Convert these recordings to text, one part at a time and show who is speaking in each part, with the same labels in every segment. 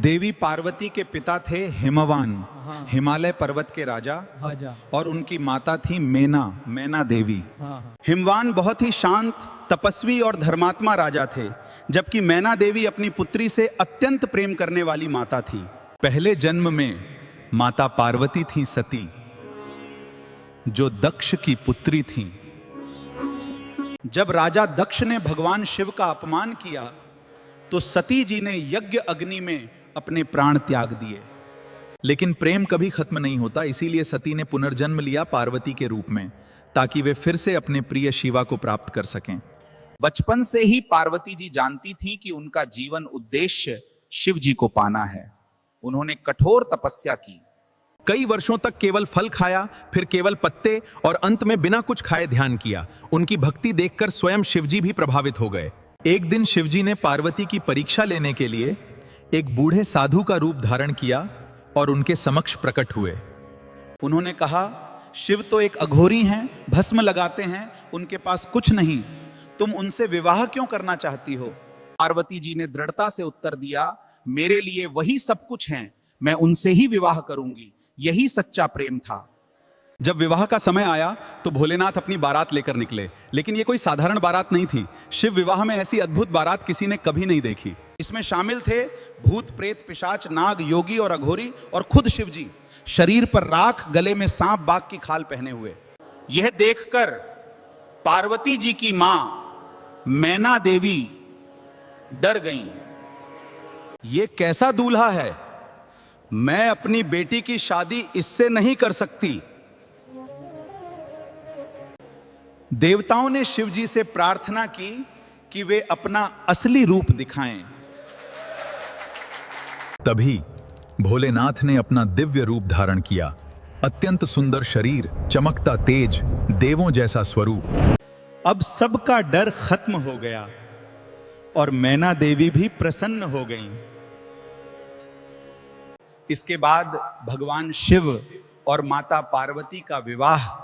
Speaker 1: देवी पार्वती के पिता थे हिमवान, हिमालय पर्वत के राजा, और उनकी माता थी मैना देवी। हिमवान बहुत ही शांत, तपस्वी और धर्मात्मा राजा थे, जबकि मैना देवी अपनी पुत्री से अत्यंत प्रेम करने वाली माता थी। पहले जन्म में माता पार्वती थी सती, जो दक्ष की पुत्री थी। जब राजा दक्ष ने भगवान शिव का अपमान किया तो सती जी ने यज्ञ अग्नि में अपने प्राण त्याग दिए। लेकिन प्रेम कभी खत्म नहीं होता, इसीलिए सती ने पुनर्जन्म लिया पार्वती के रूप में, ताकि वे फिर से अपने प्रिय शिवा को प्राप्त कर सकें।
Speaker 2: बचपन से ही पार्वती जी जानती थीं कि उनका जीवन उद्देश्य शिव जी को पाना है। उन्होंने कठोर तपस्या की,
Speaker 3: कई वर्षों तक केवल फल खाया, फिर केवल पत्ते, और अंत में बिना कुछ खाए ध्यान किया। उनकी भक्ति देखकर स्वयं शिवजी भी प्रभावित हो गए। एक दिन शिवजी ने पार्वती की परीक्षा लेने के लिए एक बूढ़े साधु का रूप धारण किया और उनके समक्ष प्रकट हुए।
Speaker 1: उन्होंने कहा, शिव तो एक अघोरी हैं, भस्म लगाते हैं, उनके पास कुछ नहीं, तुम उनसे विवाह क्यों करना चाहती हो?
Speaker 2: पार्वती जी ने दृढ़ता से उत्तर दिया, मेरे लिए वही सब कुछ हैं, मैं उनसे ही विवाह करूंगी। यही सच्चा प्रेम था।
Speaker 3: जब विवाह का समय आया तो भोलेनाथ अपनी बारात लेकर निकले, लेकिन ये कोई साधारण बारात नहीं थी। शिव विवाह में ऐसी अद्भुत बारात किसी ने कभी नहीं देखी।
Speaker 1: इसमें शामिल थे भूत, प्रेत, पिशाच, नाग, योगी और अघोरी, और खुद शिव जी, शरीर पर राख, गले में सांप बाघ की खाल पहने हुए।
Speaker 2: यह देखकर पार्वती जी की मां मैना देवी डर गईं।
Speaker 1: ये कैसा दूल्हा है? मैं अपनी बेटी की शादी इससे नहीं कर सकती। देवताओं ने शिव जी से प्रार्थना की कि वे अपना असली रूप दिखाएं।
Speaker 3: तभी भोलेनाथ ने अपना दिव्य रूप धारण किया। अत्यंत सुंदर शरीर, चमकता तेज, देवों जैसा स्वरूप।
Speaker 1: अब सबका डर खत्म हो गया और मैना देवी भी प्रसन्न हो गईं। इसके बाद भगवान शिव और माता पार्वती का विवाह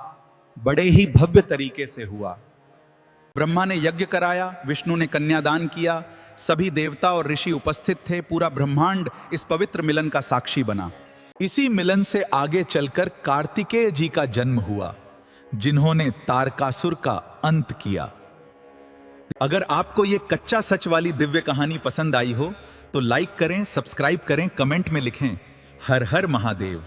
Speaker 1: बड़े ही भव्य तरीके से हुआ। ब्रह्मा ने यज्ञ कराया, विष्णु ने कन्यादान किया, सभी देवता और ऋषि उपस्थित थे। पूरा ब्रह्मांड इस पवित्र मिलन का साक्षी बना। इसी मिलन से आगे चलकर कार्तिकेय जी का जन्म हुआ, जिन्होंने तारकासुर का अंत किया। अगर आपको ये कच्चा सच वाली दिव्य कहानी पसंद आई हो तो लाइक करें, सब्सक्राइब करें, कमेंट में लिखें हर हर महादेव।